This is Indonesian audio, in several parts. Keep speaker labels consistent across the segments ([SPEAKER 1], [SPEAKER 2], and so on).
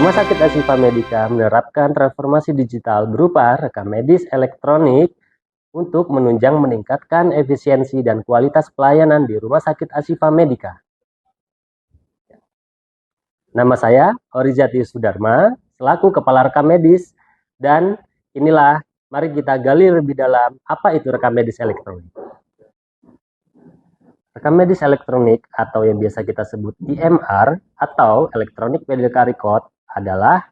[SPEAKER 1] Rumah Sakit Ashifa Medica menerapkan transformasi digital berupa rekam medis elektronik untuk menunjang meningkatkan efisiensi dan kualitas pelayanan di Rumah Sakit Ashifa Medica. Nama saya Horizati Sudarma, selaku Kepala Rekam Medis, dan inilah mari kita gali lebih dalam apa itu rekam medis elektronik. Rekam medis elektronik atau yang biasa kita sebut EMR atau Electronic Medical Record adalah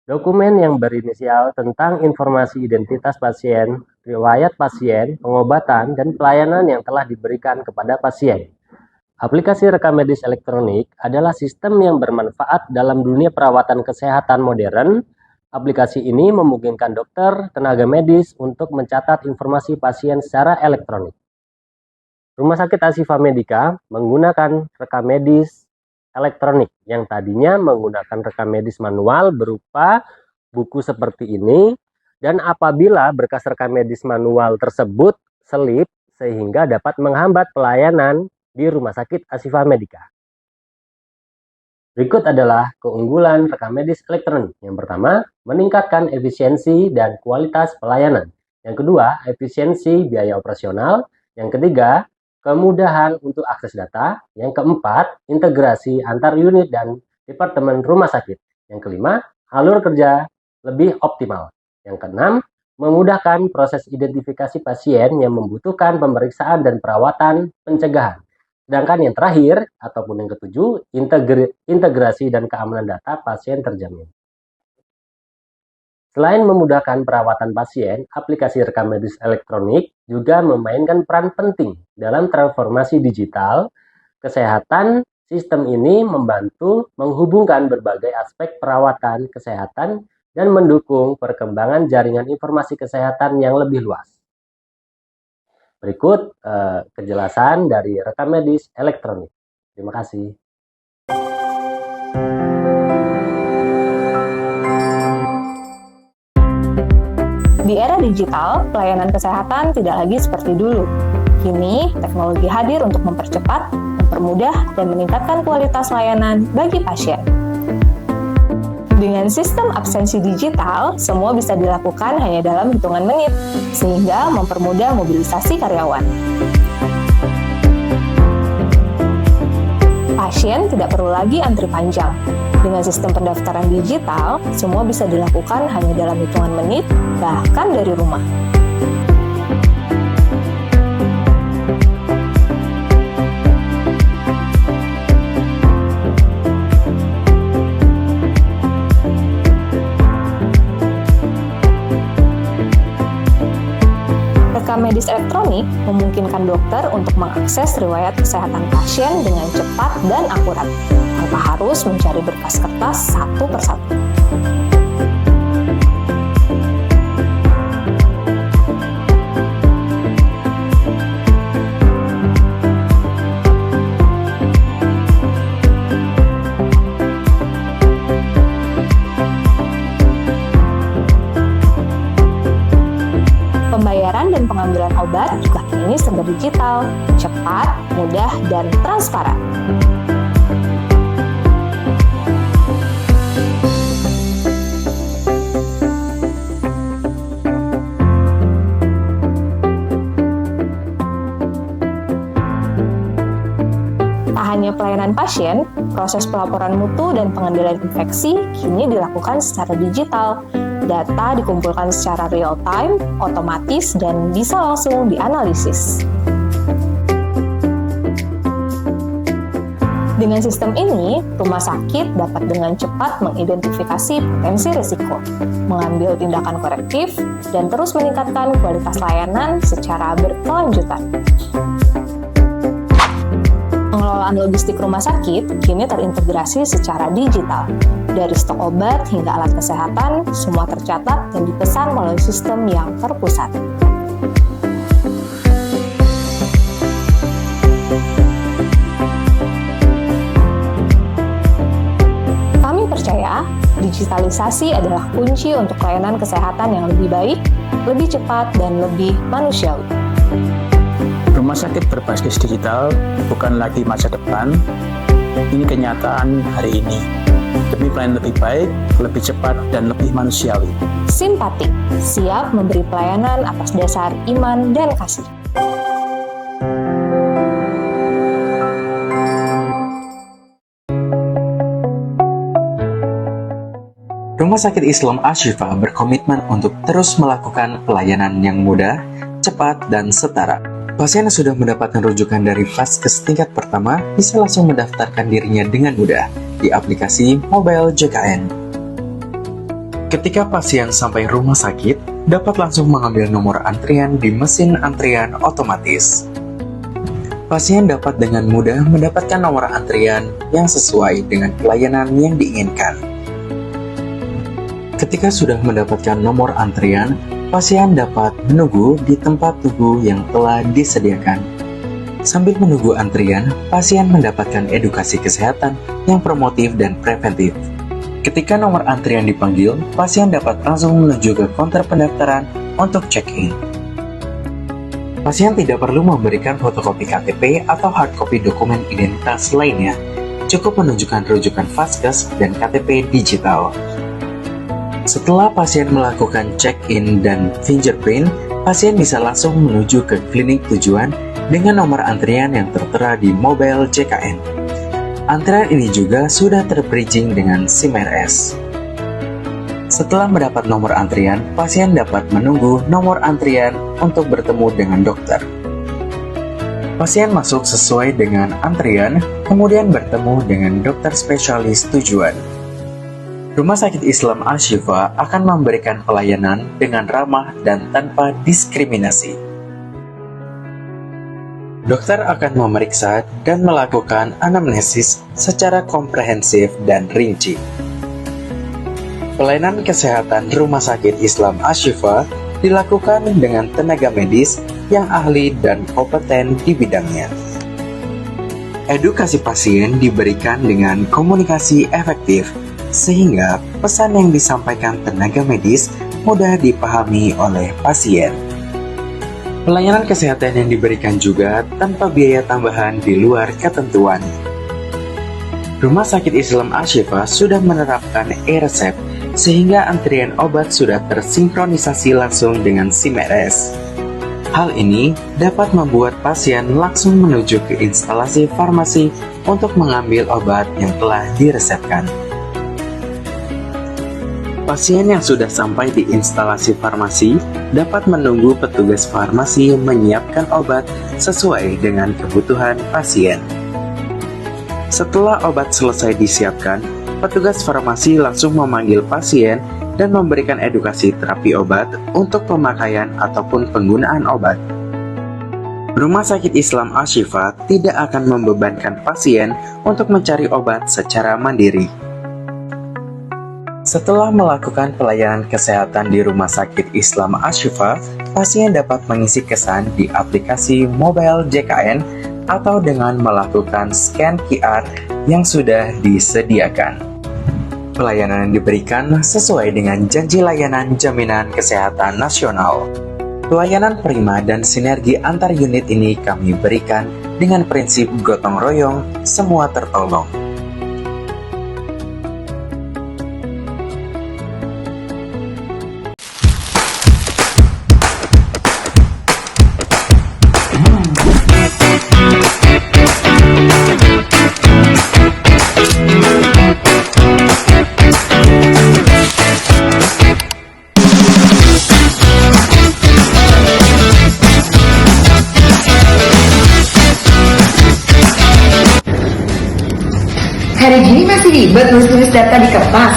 [SPEAKER 1] dokumen yang berinisial tentang informasi identitas pasien, riwayat pasien, pengobatan, dan pelayanan yang telah diberikan kepada pasien. Aplikasi rekam medis elektronik adalah sistem yang bermanfaat dalam dunia perawatan kesehatan modern. Aplikasi ini memungkinkan dokter, tenaga medis untuk mencatat informasi pasien secara elektronik. Rumah Sakit Ashifa Medica menggunakan rekam medis elektronik yang tadinya menggunakan rekam medis manual berupa buku seperti ini, dan apabila berkas rekam medis manual tersebut selip sehingga dapat menghambat pelayanan di Rumah Sakit Ashifa Medica. Berikut adalah keunggulan rekam medis elektronik. Yang pertama, meningkatkan efisiensi dan kualitas pelayanan. Yang kedua, efisiensi biaya operasional. Yang ketiga, kemudahan untuk akses data. Yang keempat, integrasi antar unit dan departemen rumah sakit. Yang kelima, alur kerja lebih optimal. Yang keenam, memudahkan proses identifikasi pasien yang membutuhkan pemeriksaan dan perawatan pencegahan. Sedangkan yang terakhir, ataupun yang ketujuh, integrasi dan keamanan data pasien terjamin. Selain memudahkan perawatan pasien, aplikasi rekam medis elektronik juga memainkan peran penting dalam transformasi digital kesehatan. Sistem ini membantu menghubungkan berbagai aspek perawatan kesehatan dan mendukung perkembangan jaringan informasi kesehatan yang lebih luas. Berikut kejelasan dari rekam medis elektronik. Terima kasih.
[SPEAKER 2] Di era digital, pelayanan kesehatan tidak lagi seperti dulu. Kini, teknologi hadir untuk mempercepat, mempermudah, dan meningkatkan kualitas layanan bagi pasien. Dengan sistem absensi digital, semua bisa dilakukan hanya dalam hitungan menit, sehingga mempermudah mobilisasi karyawan. Pasien tidak perlu lagi antri panjang. Dengan sistem pendaftaran digital, semua bisa dilakukan hanya dalam hitungan menit, bahkan dari rumah. Rekam medis elektronik memungkinkan dokter untuk mengakses riwayat kesehatan pasien dengan cepat dan akurat, tanpa harus mencari berkas kertas satu persatu. Pembayaran dan pengambilan obat juga kini serba digital, cepat, mudah, dan transparan. Tak hanya pelayanan pasien, proses pelaporan mutu dan pengendalian infeksi kini dilakukan secara digital. Data dikumpulkan secara real-time, otomatis, dan bisa langsung dianalisis. Dengan sistem ini, rumah sakit dapat dengan cepat mengidentifikasi potensi risiko, mengambil tindakan korektif, dan terus meningkatkan kualitas layanan secara berkelanjutan. Pengelolaan logistik rumah sakit kini terintegrasi secara digital. Dari stok obat hingga alat kesehatan, semua tercatat dan dipesan melalui sistem yang terpusat. Kami percaya, digitalisasi adalah kunci untuk pelayanan kesehatan yang lebih baik, lebih cepat, dan lebih manusiawi.
[SPEAKER 3] Rumah sakit berbasis digital bukan lagi masa depan, ini kenyataan hari ini. demi pelayanan lebih baik, lebih cepat, dan lebih manusiawi.
[SPEAKER 2] Simpatik, siap memberi pelayanan atas dasar iman dan kasih.
[SPEAKER 4] Rumah Sakit Islam Asy-Syifa berkomitmen untuk terus melakukan pelayanan yang mudah, cepat, dan setara. Pasien yang sudah mendapatkan rujukan dari Vaskes tingkat pertama bisa langsung mendaftarkan dirinya dengan mudah di aplikasi mobile JKN. Ketika pasien sampai rumah sakit, dapat langsung mengambil nomor antrian di mesin antrian otomatis. Pasien dapat dengan mudah mendapatkan nomor antrian yang sesuai dengan pelayanan yang diinginkan. Ketika sudah mendapatkan nomor antrian, pasien dapat menunggu di tempat tunggu yang telah disediakan. Sambil menunggu antrian, pasien mendapatkan edukasi kesehatan yang promotif dan preventif. Ketika nomor antrian dipanggil, pasien dapat langsung menuju ke counter pendaftaran untuk check-in. Pasien tidak perlu memberikan fotokopi KTP atau hardcopy dokumen identitas lainnya. Cukup menunjukkan rujukan Vaskes dan KTP digital. Setelah pasien melakukan check-in dan fingerprint, pasien bisa langsung menuju ke klinik tujuan dengan nomor antrian yang tertera di mobile JKN. Antrian ini juga sudah terbridging dengan SIM-RS. Setelah mendapat nomor antrian, pasien dapat menunggu nomor antrian untuk bertemu dengan dokter. Pasien masuk sesuai dengan antrian, kemudian bertemu dengan dokter spesialis tujuan. Rumah Sakit Islam Asy-Syifa akan memberikan pelayanan dengan ramah dan tanpa diskriminasi. Dokter akan memeriksa dan melakukan anamnesis secara komprehensif dan rinci. Pelayanan kesehatan Rumah Sakit Islam Asy-Syifa dilakukan dengan tenaga medis yang ahli dan kompeten di bidangnya. Edukasi pasien diberikan dengan komunikasi efektif, sehingga pesan yang disampaikan tenaga medis mudah dipahami oleh pasien. Pelayanan kesehatan yang diberikan juga tanpa biaya tambahan di luar ketentuan. Rumah Sakit Islam Asy-Syifa sudah menerapkan e-resep, sehingga antrian obat sudah tersinkronisasi langsung dengan SIM-RS. Hal ini dapat membuat pasien langsung menuju ke instalasi farmasi untuk mengambil obat yang telah diresepkan. Pasien yang sudah sampai di instalasi farmasi dapat menunggu petugas farmasi menyiapkan obat sesuai dengan kebutuhan pasien. Setelah obat selesai disiapkan, petugas farmasi langsung memanggil pasien dan memberikan edukasi terapi obat untuk pemakaian ataupun penggunaan obat. Rumah Sakit Islam Asy-Syifa tidak akan membebankan pasien untuk mencari obat secara mandiri. Setelah melakukan pelayanan kesehatan di Rumah Sakit Islam Asy-Syifa, pasien dapat mengisi kesan di aplikasi mobile JKN atau dengan melakukan scan QR yang sudah disediakan. Pelayanan yang diberikan sesuai dengan janji layanan jaminan kesehatan nasional. Pelayanan prima dan sinergi antar unit ini kami berikan dengan prinsip gotong royong, semua tertolong.
[SPEAKER 5] Hari gini masih ribet nulis data di kertas.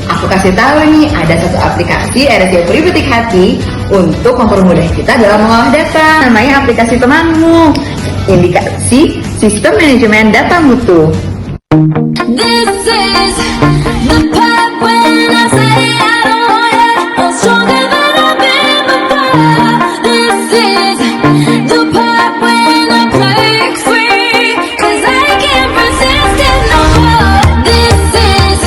[SPEAKER 5] Aku kasih tahu nih, ada satu aplikasi RSJ Puri Petik Hati untuk mempermudah kita dalam mengolah data. Namanya aplikasi temanmu. Indikasi Sistem Manajemen Data Mutu.
[SPEAKER 6] This is the part when I say I don't want it. I'm stronger than I've been before. This is the part when I break free, 'cause I can't resist it no more. This is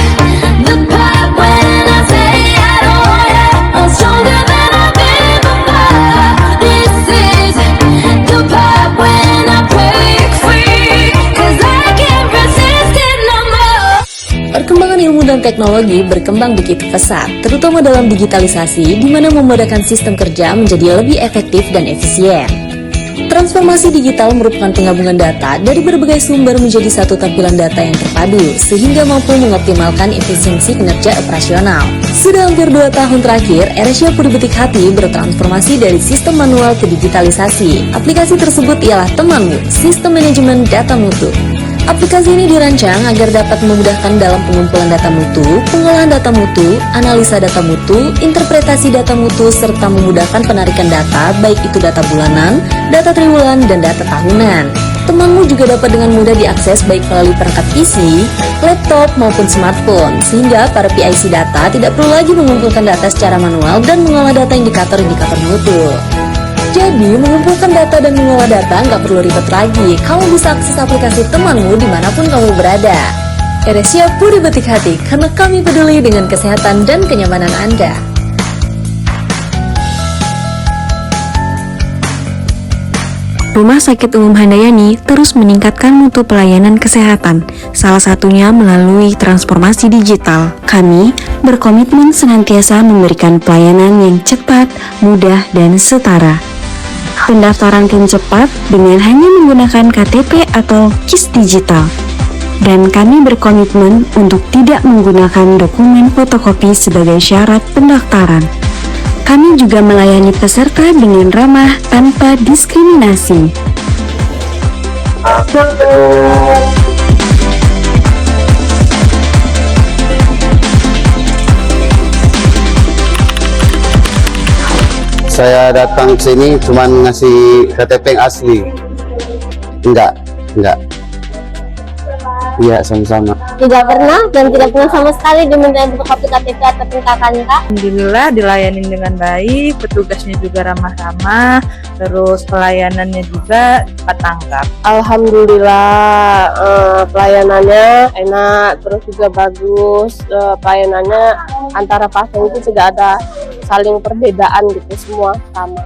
[SPEAKER 6] the part when I say I don't want it. I'm stronger than I've been before. This is the part when I break free, 'cause I can't resist it no more.
[SPEAKER 7] Perkembangan Zaman ilmu dan teknologi berkembang begitu pesat, terutama dalam digitalisasi, di mana memudahkan sistem kerja menjadi lebih efektif dan efisien. Transformasi digital merupakan penggabungan data dari berbagai sumber menjadi satu tampilan data yang terpadu, sehingga mampu mengoptimalkan efisiensi kinerja operasional. Sudah hampir 2 tahun terakhir, AirAsia Puri Betik Hati bertransformasi dari sistem manual ke digitalisasi. Aplikasi tersebut ialah Temanmu, sistem manajemen data mutu. Aplikasi ini dirancang agar dapat memudahkan dalam pengumpulan data mutu, pengolahan data mutu, analisa data mutu, interpretasi data mutu, serta memudahkan penarikan data, baik itu data bulanan, data triwulan, dan data tahunan. Temanmu juga dapat dengan mudah diakses baik melalui perangkat PC, laptop, maupun smartphone, sehingga para PIC data tidak perlu lagi mengumpulkan data secara manual dan mengolah data indikator-indikator mutu. Jadi, mengumpulkan data dan mengolah data nggak perlu ribet lagi. Kamu bisa akses aplikasi Temanmu dimanapun kamu berada. AirAsia Puri Betik Hati, karena kami peduli dengan kesehatan dan kenyamanan Anda.
[SPEAKER 8] Rumah Sakit Umum Handayani terus meningkatkan mutu pelayanan kesehatan, salah satunya melalui transformasi digital. Kami berkomitmen senantiasa memberikan pelayanan yang cepat, mudah, dan setara. Pendaftaran tim cepat dengan hanya menggunakan KTP atau KIS digital. Dan kami berkomitmen untuk tidak menggunakan dokumen fotokopi sebagai syarat pendaftaran. Kami juga melayani peserta dengan ramah tanpa diskriminasi.
[SPEAKER 9] Saya datang ke sini cuma ngasih KTP yang asli. Enggak. Iya, sama-sama.
[SPEAKER 10] Tidak pernah dan tidak pernah sama sekali diminta fotokopi KTP atau KK.
[SPEAKER 11] Alhamdulillah dilayani dengan baik, petugasnya juga ramah-ramah, terus pelayanannya juga cepat tanggap.
[SPEAKER 12] Alhamdulillah pelayanannya enak, terus juga bagus. Pelayanannya antara pasien itu tidak ada saling perbedaan gitu, semua sama.